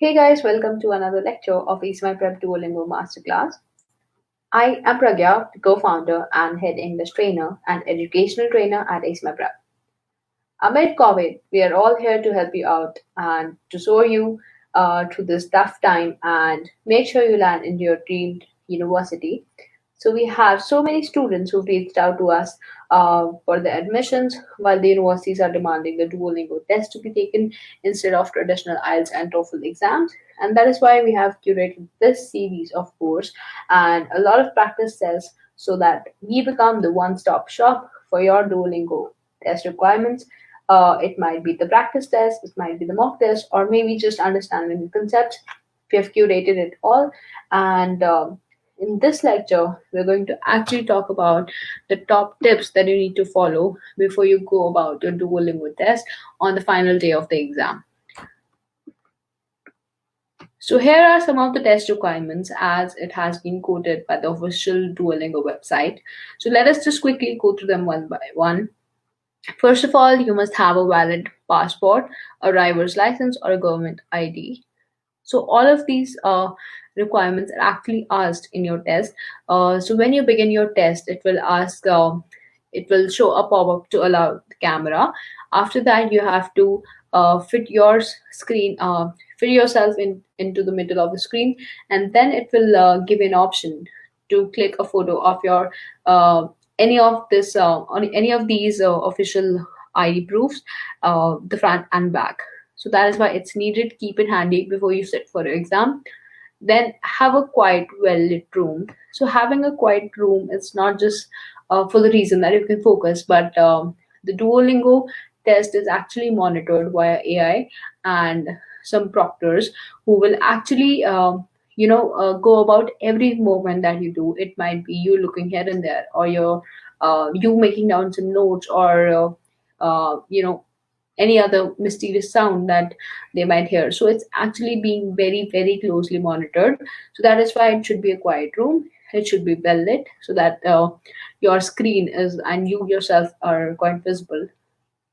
Hey guys, welcome to another lecture of Is My Prep DuoLingo Masterclass. I am Pragya, the co-founder and head English trainer and educational trainer at Ace My Prep. Amid COVID, we are all here to help you out and to show you through this tough time and make sure you land into your dreamed university. So we have so many students who've reached out to us for the admissions while the universities are demanding the Duolingo test to be taken instead of traditional IELTS and TOEFL exams. And that is why we have curated this series of course and a lot of practice tests so that we become the one-stop shop for your Duolingo test requirements. It might be the practice test, it might be the mock test, or maybe just understanding the concepts. We have curated it all, and in this lecture, we're going to actually talk about the top tips that you need to follow before you go about your Duolingo test on the final day of the exam. So here are some of the test requirements as it has been quoted by the official Duolingo website. So let us just quickly go through them one by one. First of all, you must have a valid passport, a driver's license, or a government ID. So all of these requirements are actually asked in your test. So when you begin your test, it will show a pop-up to allow the camera. After that, you have to fit your screen, fit yourself into the middle of the screen, and then it will give you an option to click a photo of your on any of these official ID proofs, the front and back. So that is why it's needed. Keep it handy before you sit for your exam. Then have a quiet, well lit room. So having a quiet room is not just for the reason that you can focus, but the Duolingo test is actually monitored via AI and some proctors who will actually go about every movement that you do. It might be you looking here and there, or you making down some notes, or any other mysterious sound that they might hear. So it's actually being very, very closely monitored. So that is why it should be a quiet room. It should be well lit so that your screen is and you yourself are quite visible.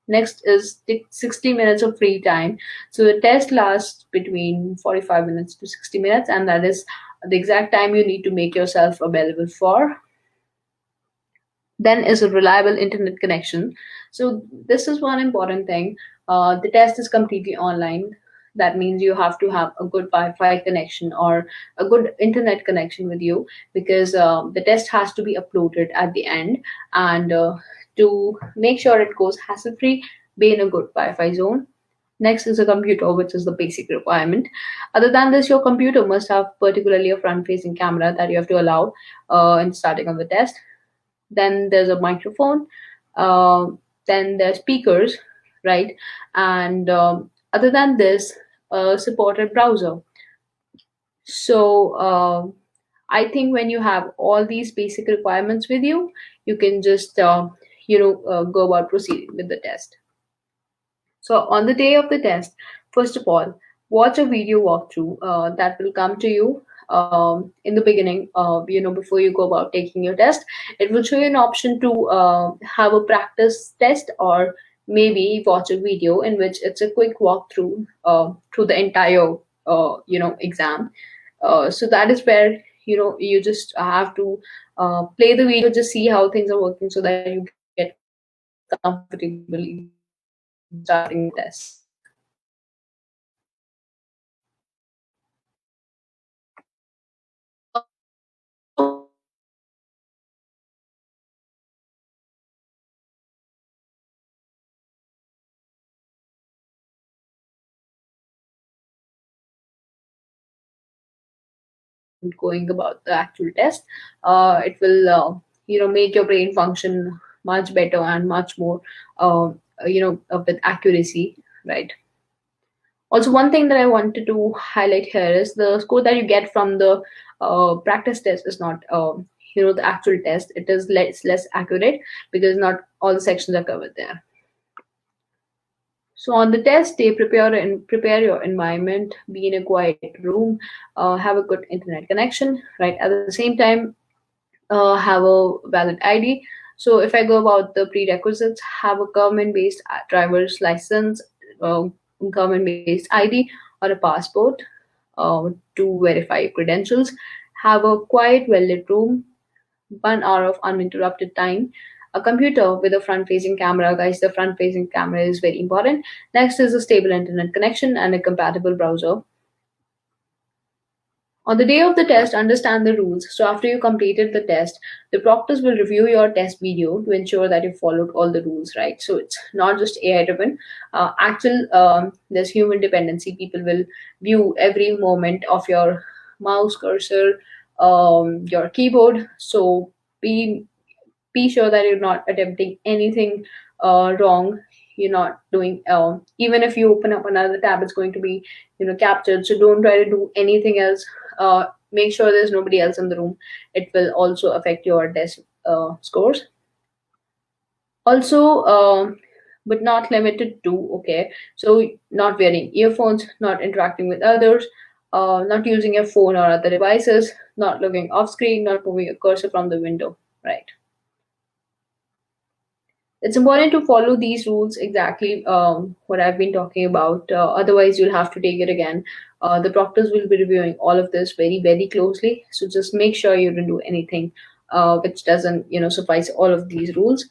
Next is 60 minutes of free time. So the test lasts between 45 minutes to 60 minutes, and that is the exact time you need to make yourself available for. Then is a reliable internet connection. So this is one important thing. The test is completely online. That means you have to have a good Wi-Fi connection or a good internet connection with you, because the test has to be uploaded at the end, and to make sure it goes hassle-free, be in a good Wi-Fi zone. Next is a computer, which is the basic requirement. Other than this, your computer must have particularly a front-facing camera that you have to allow in starting of the test. Then there's a microphone, uh, then there's speakers, right? And other than this, a supported browser. So I think when you have all these basic requirements with you, you can just go about proceeding with the test. So on the day of the test, first of all, watch a video walkthrough that will come to you in the beginning. Before you go about taking your test, it will show you an option to have a practice test, or maybe watch a video in which it's a quick walkthrough through the entire exam. So that is where you just have to play the video, just see how things are working, so that you get comfortable starting the test. Going about the actual test, it will make your brain function much better and much more with accuracy, right? Also, one thing that I wanted to highlight here is the score that you get from the practice test is not the actual test. It is less accurate because not all the sections are covered there. So on the test day, prepare your environment, be in a quiet room, have a good internet connection, right? At the same time, have a valid ID. So if I go about the prerequisites, have a government-based driver's license, government-based ID, or a passport. to verify your credentials. Have a quiet, well lit room, 1 hour of uninterrupted time. A computer with a front facing camera, guys, the front facing camera is very important. Next is a stable internet connection and a compatible browser. On the day of the test, understand the rules. So, after you completed the test, the proctors will review your test video to ensure that you followed all the rules, right? So, it's not just AI driven. There's human dependency. People will view every moment of your mouse cursor, your keyboard. So, be be sure that you're not attempting anything wrong. You're not doing even if you open up another tab, it's going to be captured. So don't try to do anything else. Make sure there's nobody else in the room. It will also affect your test scores. Also, but not limited to, okay, so not wearing earphones, not interacting with others, not using your phone or other devices, not looking off screen, not moving your cursor from the window, right? It's important to follow these rules exactly what I've been talking about. Otherwise, you'll have to take it again. The proctors will be reviewing all of this very, very closely. So just make sure you don't do anything which doesn't, suffice all of these rules.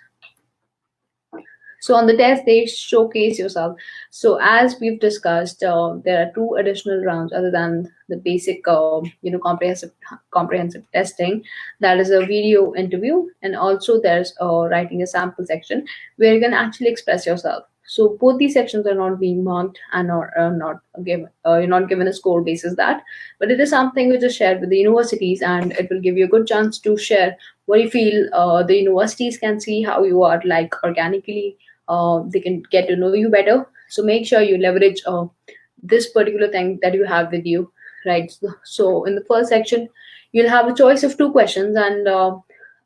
So on the test, they showcase yourself. So as we've discussed, there are two additional rounds other than the basic, comprehensive testing. That is a video interview, and also there's writing a sample section where you can actually express yourself. So both these sections are not being marked and are not given. You're not given a score basis that, but it is something which is shared with the universities, and it will give you a good chance to share what you feel. The universities can see how you are like organically. They can get to know you better. So make sure you leverage this particular thing that you have with you, right? So in the first section, you'll have a choice of two questions, and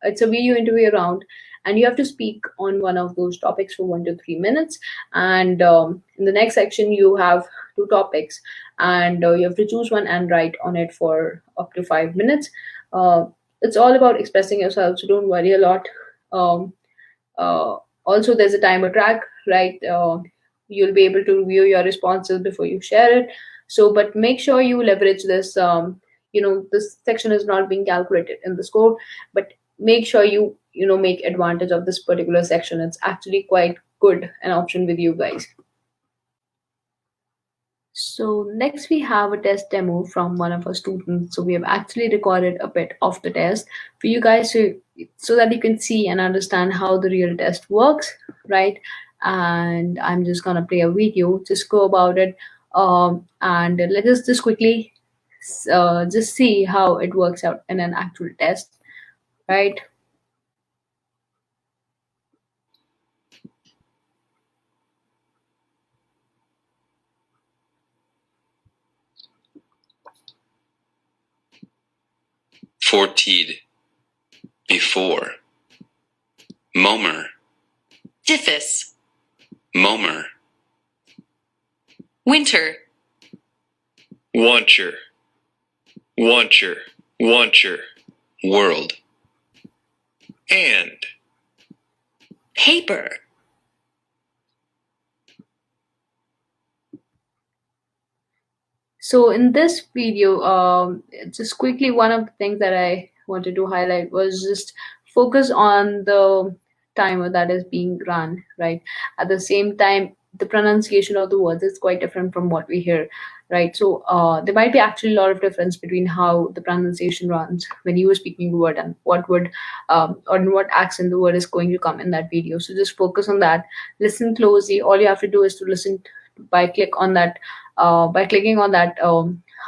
it's a video interview round, and you have to speak on one of those topics for 1 to 3 minutes. And in the next section, you have two topics, and you have to choose one and write on it for up to 5 minutes. Uh, it's all about expressing yourself, so don't worry a lot. Um, uh, Also, there's a timer track, right? You'll be able to review your responses before you share it. So, but make sure you leverage this. This section is not being calculated in the score, but make sure you make advantage of this particular section. It's actually quite good an option with you guys. So next we have a test demo from one of our students. So we have actually recorded a bit of the test for you guys so that you can see and understand how the real test works, right? And I'm just gonna play a video, just go about it, and let us just quickly just see how it works out in an actual test, right? Fortied. Before. Momer. Diffus. Momer. Winter. Wancher. Wancher. Wancher. World. And. Paper. So in this video, just quickly, one of the things that I wanted to highlight was just focus on the timer that is being run, right? At the same time, the pronunciation of the words is quite different from what we hear, right? So there might be actually a lot of difference between how the pronunciation runs when you are speaking the word and what would or in what accent the word is going to come in that video. So just focus on that. Listen closely. All you have to do is to listen by clicking on that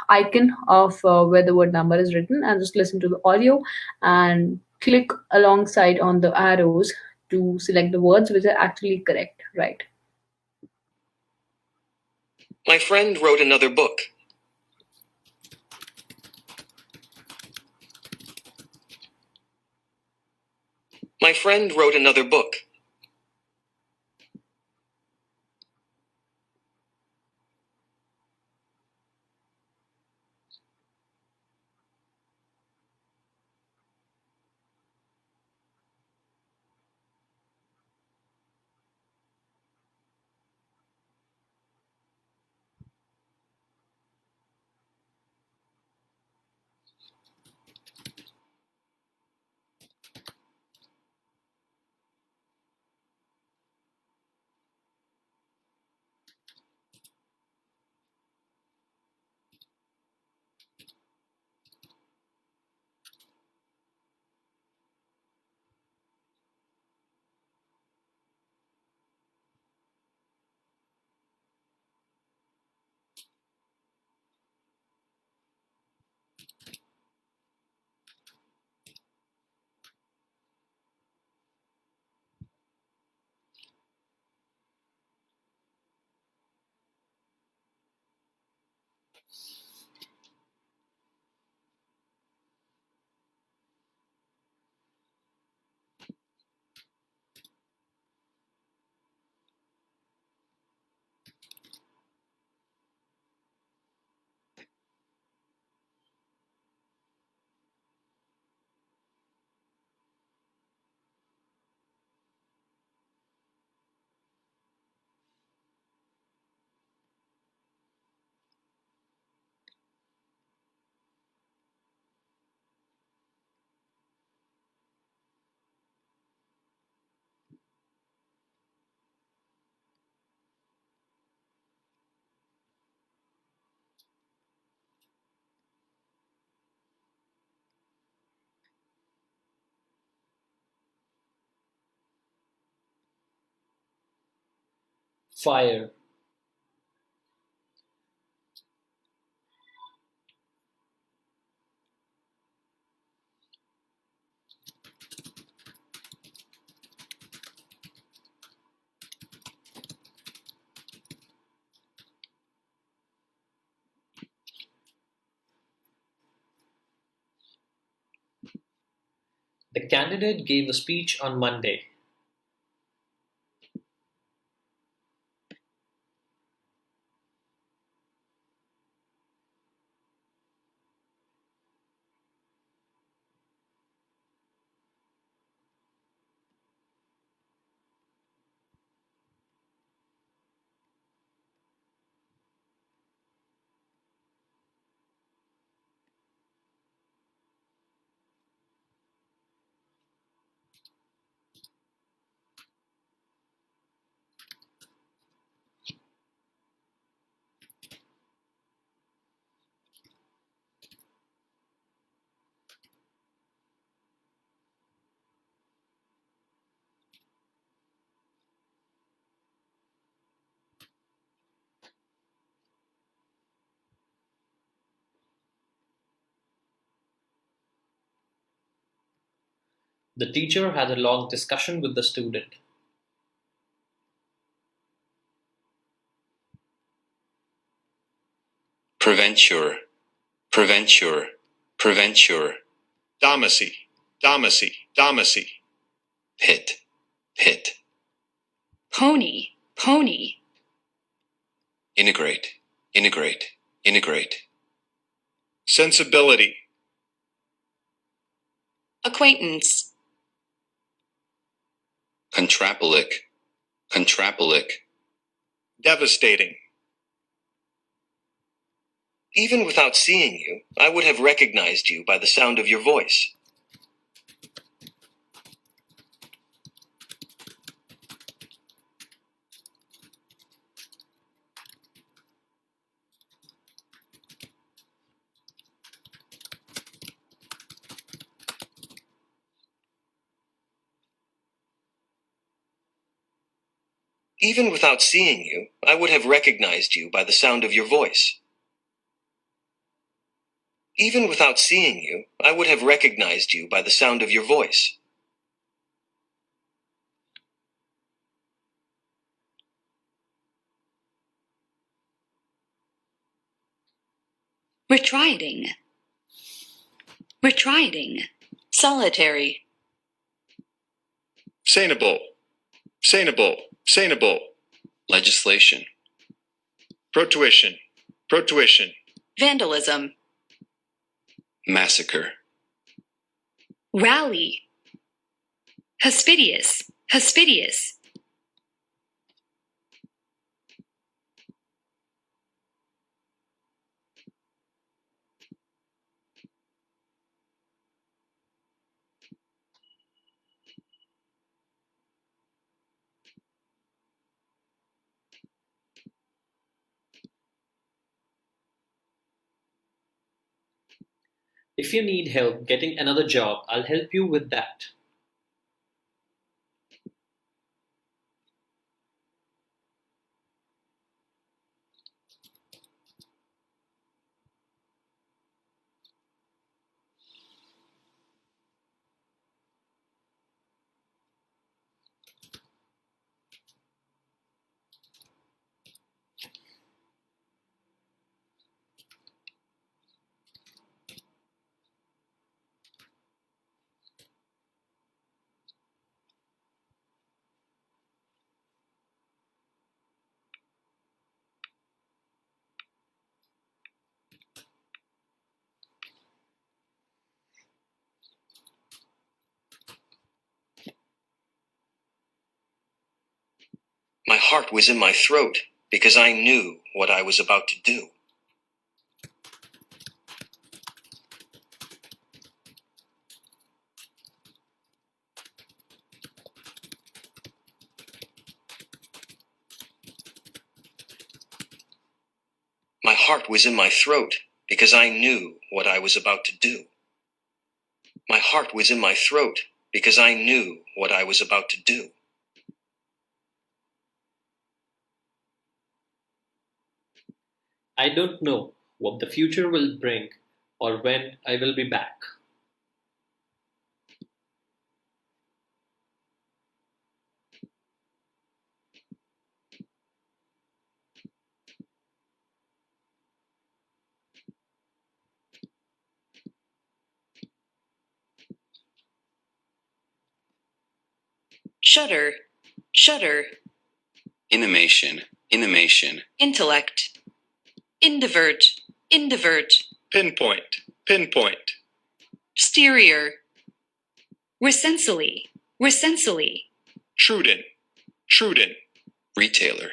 icon of where the word number is written, and just listen to the audio and click alongside on the arrows to select the words which are actually correct, right? My friend wrote another book. My friend wrote another book. Fire. The candidate gave a speech on Monday. The teacher had a long discussion with the student. Preventure, preventure, preventure. Domacy, domacy, domacy. Pit, pit. Pony, pony. Integrate, integrate, integrate. Sensibility, Acquaintance. contrapolic, contrapolic. Devastating. Even without seeing you, I would have recognized you by the sound of your voice. Even without seeing you, I would have recognized you by the sound of your voice. Even without seeing you, I would have recognized you by the sound of your voice. Retreating. Retreating. Solitary. Sanable, sanable, sanable. Legislation. Protuition, protuition. Vandalism. Massacre. Rally. Hospitious. Hospitious. If you need help getting another job, I'll help you with that. My heart was in my throat because I knew what I was about to do. My heart was in my throat because I knew what I was about to do. My heart was in my throat because I knew what I was about to do. I don't know what the future will bring or when I will be back. Shudder. Shudder. Animation, animation. Intellect. Indivert. Indivert. Pinpoint, pinpoint. Exterior. Recensally. Recensally. Truden, truden. Retailer.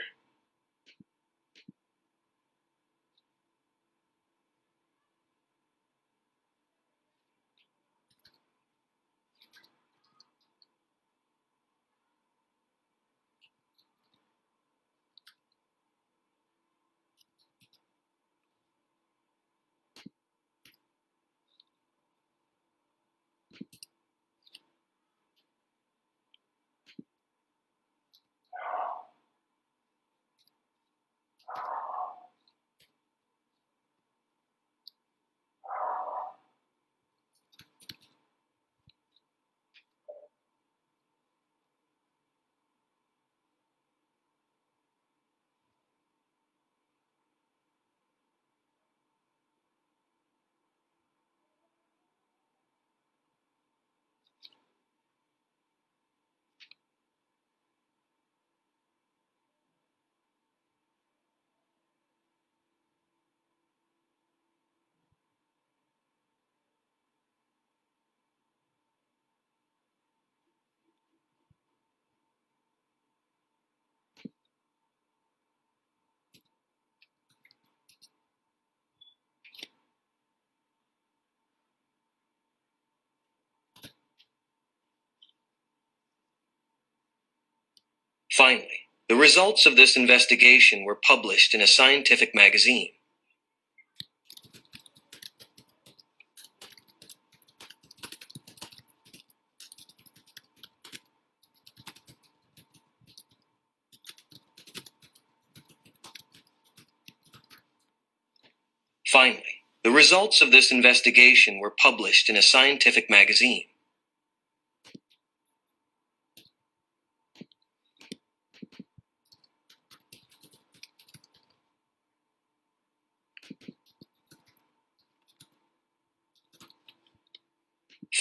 Finally, the results of this investigation were published in a scientific magazine. Finally, the results of this investigation were published in a scientific magazine.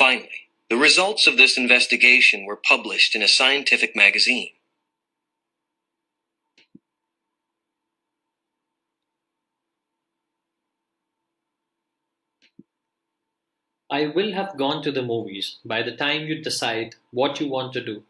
Finally, the results of this investigation were published in a scientific magazine. I will have gone to the movies by the time you decide what you want to do.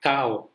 Cow.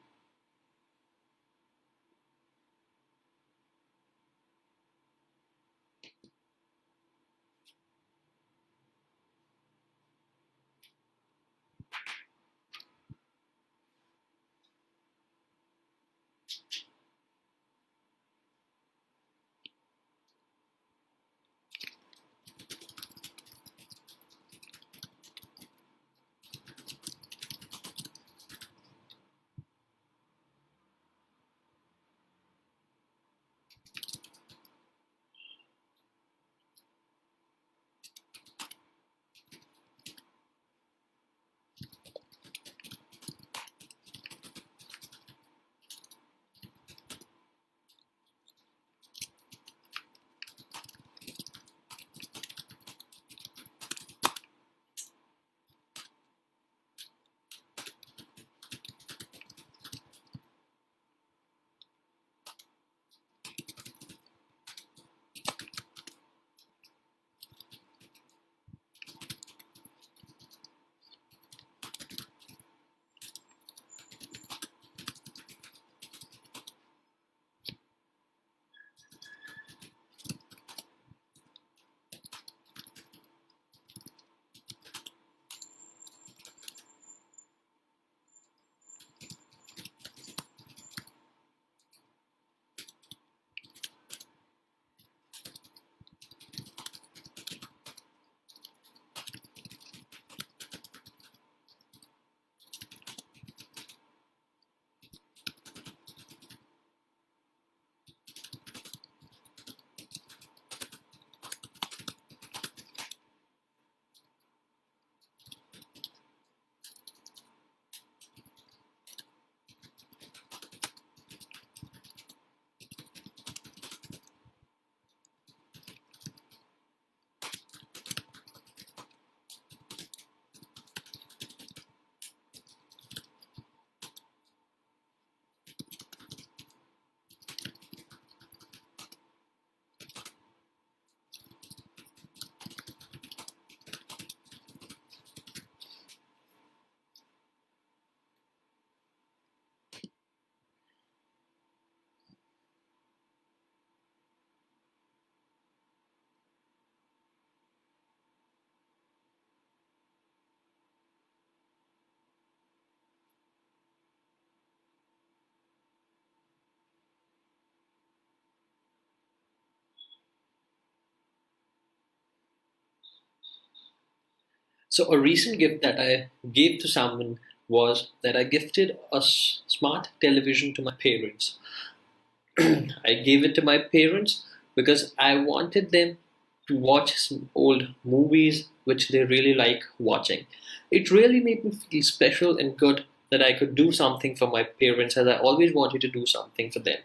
So, a recent gift that I gave to someone was that I gifted a smart television to my parents. I gave it to my parents because I wanted them to watch some old movies which they really like watching. It really made me feel special and good that I could do something for my parents as I always wanted to do something for them.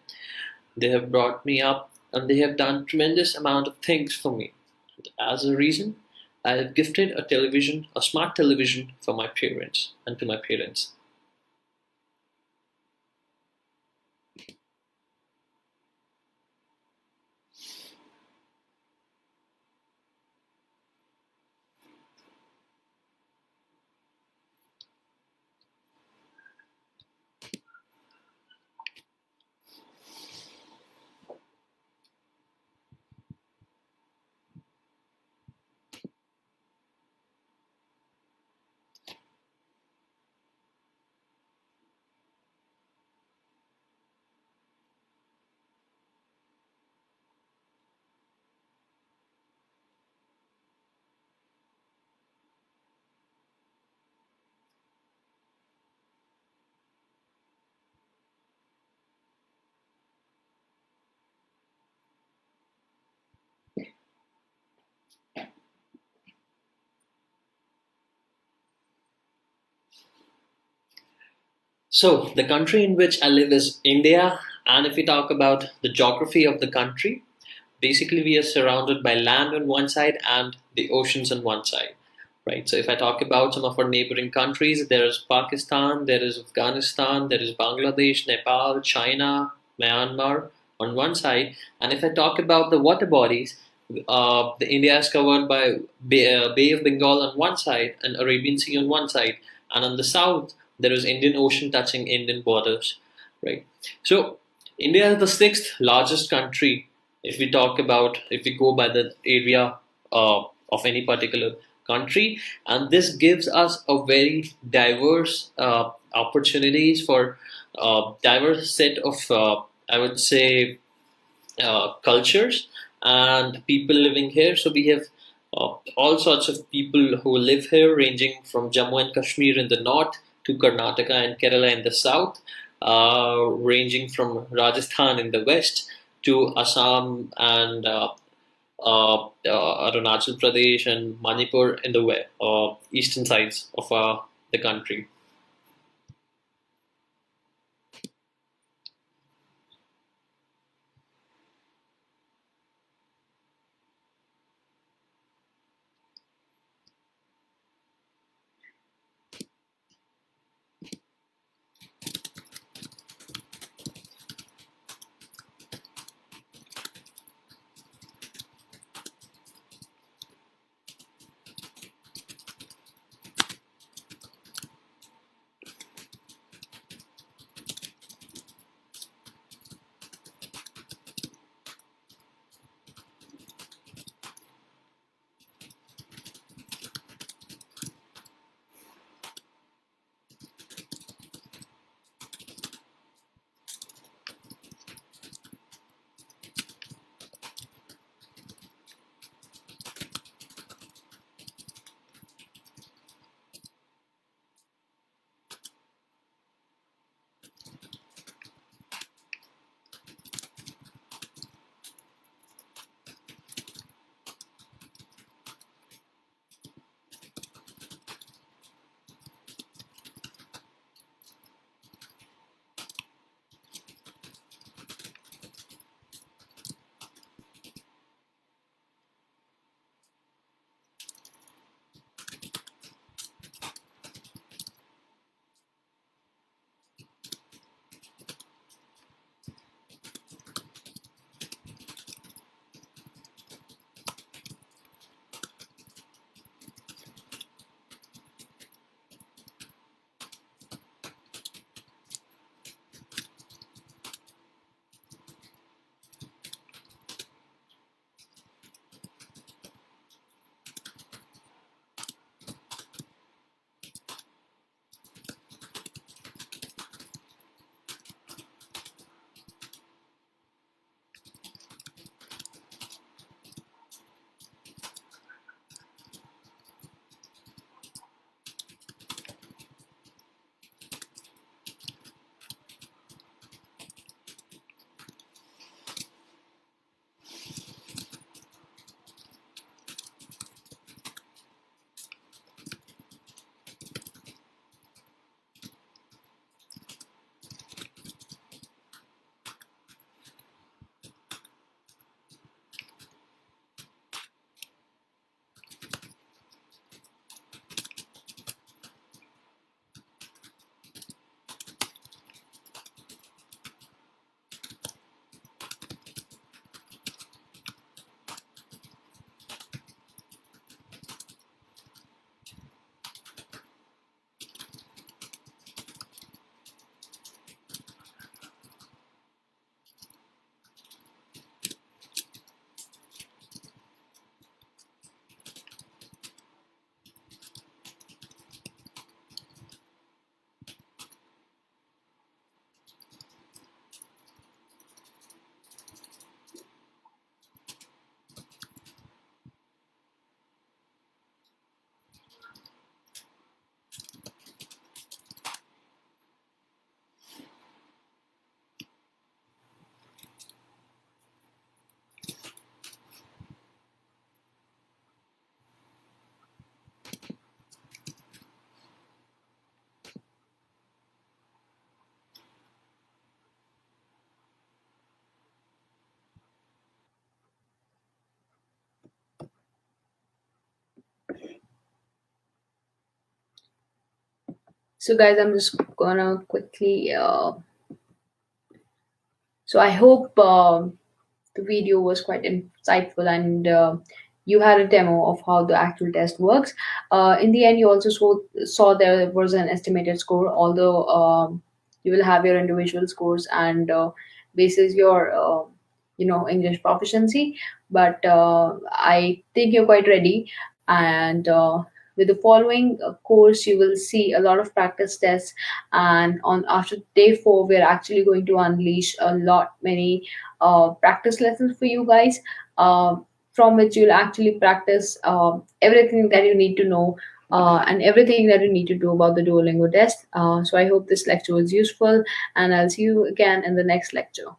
They have brought me up and they have done tremendous amount of things for me. As a reason, I have gifted a television, a smart television for my parents and to my parents. So, the country in which I live is India, and if we talk about the geography of the country, basically we are surrounded by land on one side and the oceans on one side, right? So, if I talk about some of our neighboring countries, there is Pakistan, there is Afghanistan, there is Bangladesh, Nepal, China, Myanmar on one side, and if I talk about the water bodies, the India is covered by Bay of Bengal on one side and Arabian Sea on one side, and on the south there is Indian Ocean touching Indian borders, right? So India is the sixth largest country if we go by the area of any particular country, and this gives us a very diverse opportunities for diverse set of I would say cultures and people living here. So we have all sorts of people who live here, ranging from Jammu and Kashmir in the north to Karnataka and Kerala in the south, ranging from Rajasthan in the west to Assam and Arunachal Pradesh and Manipur in the eastern sides of the country. So, guys, I'm just gonna quickly. So, I hope the video was quite insightful and you had a demo of how the actual test works. In the end, you also saw there was an estimated score, although you will have your individual scores and basis your English proficiency. But I think you're quite ready, and with the following course, you will see a lot of practice tests. And on after day 4, we're actually going to unleash a lot many practice lessons for you guys. From which you'll actually practice everything that you need to know and everything that you need to do about the Duolingo test. So I hope this lecture was useful, and I'll see you again in the next lecture.